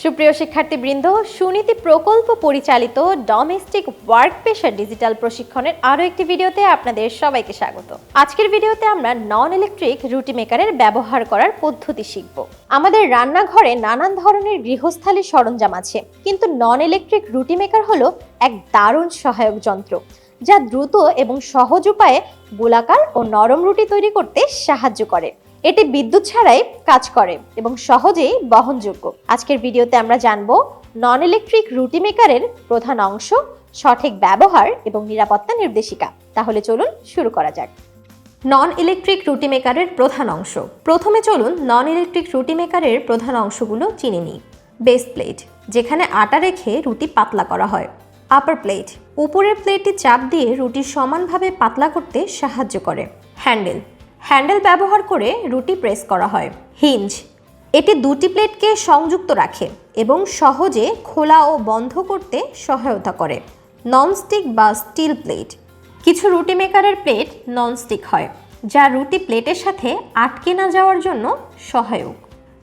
সুপ্রিয় শিক্ষার্থীবৃন্দ, সুনীতি প্রকল্প পরিচালিত ডোমেস্টিক ওয়ার্ক পেশার ডিজিটাল প্রশিক্ষণের আরও একটি ভিডিওতে আপনাদের সবাইকে স্বাগত। আজকের ভিডিওতে আমরা নন ইলেকট্রিক রুটি মেকারের ব্যবহার করার পদ্ধতি শিখব। আমাদের রান্নাঘরে নানান ধরনের গৃহস্থালী সরঞ্জাম আছে, কিন্তু নন ইলেকট্রিক রুটি মেকার হলো এক দারুণ সহায়ক যন্ত্র যা দ্রুত এবং সহজ উপায়ে গোলাকার ও নরম রুটি তৈরি করতে সাহায্য করে। এটি বিদ্যুৎ ছাড়াই কাজ করে এবং সহজেই বহনযোগ্য। আজকের ভিডিওতে আমরা জানব নন ইলেকট্রিক রুটি মেকারের প্রধান অংশ, সঠিক ব্যবহার এবং নিরাপত্তা নির্দেশিকা। তাহলে চলুন শুরু করা যাক। নন ইলেকট্রিক রুটি মেকারের প্রধান অংশ। প্রথমে চলুন নন ইলেকট্রিক রুটি মেকারের প্রধান অংশগুলো চিনে নিই। বেস প্লেট, যেখানে আটা রেখে রুটি পাতলা করা হয়। আপার প্লেট, উপরের প্লেটটি চাপ দিয়ে রুটি সমানভাবে পাতলা করতে সাহায্য করে। হ্যান্ডেল ব্যবহার করে রুটি প্রেস করা হয়। হিঞ্জ, এটি দুটি প্লেটকে সংযুক্ত রাখে এবং সহজে খোলা ও বন্ধ করতে সহায়তা করে। ননস্টিক বা স্টিল প্লেট, কিছু রুটি মেকারের প্লেট ননস্টিক হয়, যা রুটি প্লেটের সাথে আটকে না যাওয়ার জন্য সহায়ক।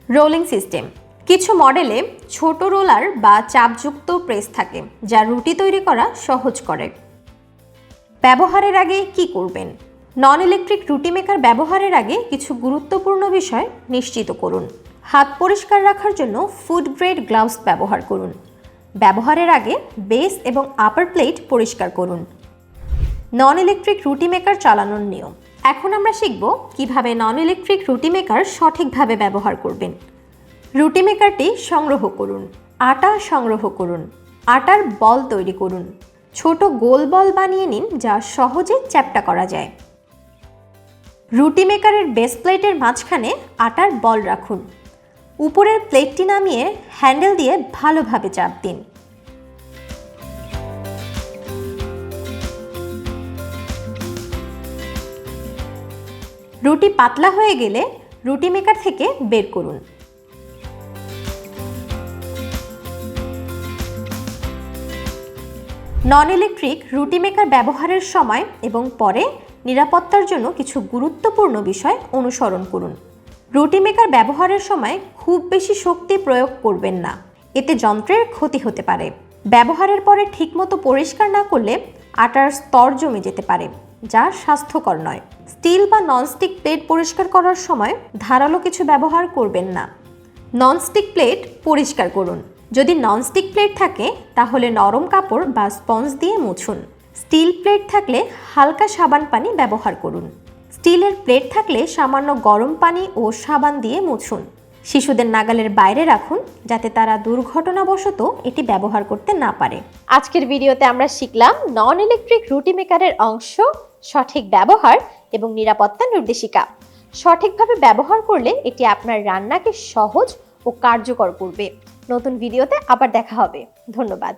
রোলিং সিস্টেম, কিছু মডেলে ছোট রোলার বা চাপযুক্ত প্রেস থাকে, যা রুটি তৈরি করা সহজ করে। ব্যবহারের আগে কি করবেন? নন ইলেকট্রিক রুটি মেকার ব্যবহারের আগে কিছু গুরুত্বপূর্ণ বিষয় নিশ্চিত করুন। হাত পরিষ্কার রাখার জন্য ফুড গ্রেড গ্লাভস ব্যবহার করুন। ব্যবহারের আগে বেস এবং আপার প্লেট পরিষ্কার করুন। নন ইলেকট্রিক রুটি মেকার চালানোর নিয়ম। এখন আমরা শিখব কিভাবে নন ইলেকট্রিক রুটি মেকার সঠিকভাবে ব্যবহার করবেন। রুটি মেকারটি সংগ্রহ করুন। আটা সংগ্রহ করুন। আটার বল তৈরি করুন। ছোট গোল বল বানিয়ে নিন, যা সহজে চ্যাপ্টা করা যায়। রুটি মেকারের বেস প্লেটের মাঝখানে আটার বল রাখুন। উপরের প্লেটটি নামিয়ে হ্যান্ডেল দিয়ে ভালোভাবে চাপ দিন। রুটি পাতলা হয়ে গেলে রুটি মেকার থেকে বের করুন। নন ইলেকট্রিক রুটি মেকার ব্যবহারের সময় এবং পরে নিরাপত্তার জন্য কিছু গুরুত্বপূর্ণ বিষয় অনুসরণ করুন। রুটি মেকার ব্যবহারের সময় খুব বেশি শক্তি প্রয়োগ করবেন না, এতে যন্ত্রের ক্ষতি হতে পারে। ব্যবহারের পরে ঠিকমতো পরিষ্কার না করলে আটার স্তর জমে যেতে পারে, যা স্বাস্থ্যকর নয়। স্টিল বা ননস্টিক প্লেট পরিষ্কার করার সময় ধারালো কিছু ব্যবহার করবেন না। ননস্টিক প্লেট পরিষ্কার করুন। যদি ননস্টিক প্লেট থাকে তাহলে নরম কাপড় বা স্পঞ্জ দিয়ে মুছুন। স্টিল প্লেট থাকলে হালকা সাবান পানি ব্যবহার করুন। স্টিলের প্লেট থাকলে সামান্য গরম পানি ও সাবান দিয়ে মুছুন। শিশুদের নাগালের বাইরে রাখুন, যাতে তারা দুর্ঘটনাবশত এটি ব্যবহার করতে না পারে। আজকের ভিডিওতে আমরা শিখলাম নন ইলেকট্রিক রুটি মেকারের অংশ, সঠিক ব্যবহার এবং নিরাপত্তা নির্দেশিকা। সঠিকভাবে ব্যবহার করলে এটি আপনার রান্নাকে সহজ ও কার্যকর করবে। নতুন ভিডিওতে আবার দেখা হবে। ধন্যবাদ।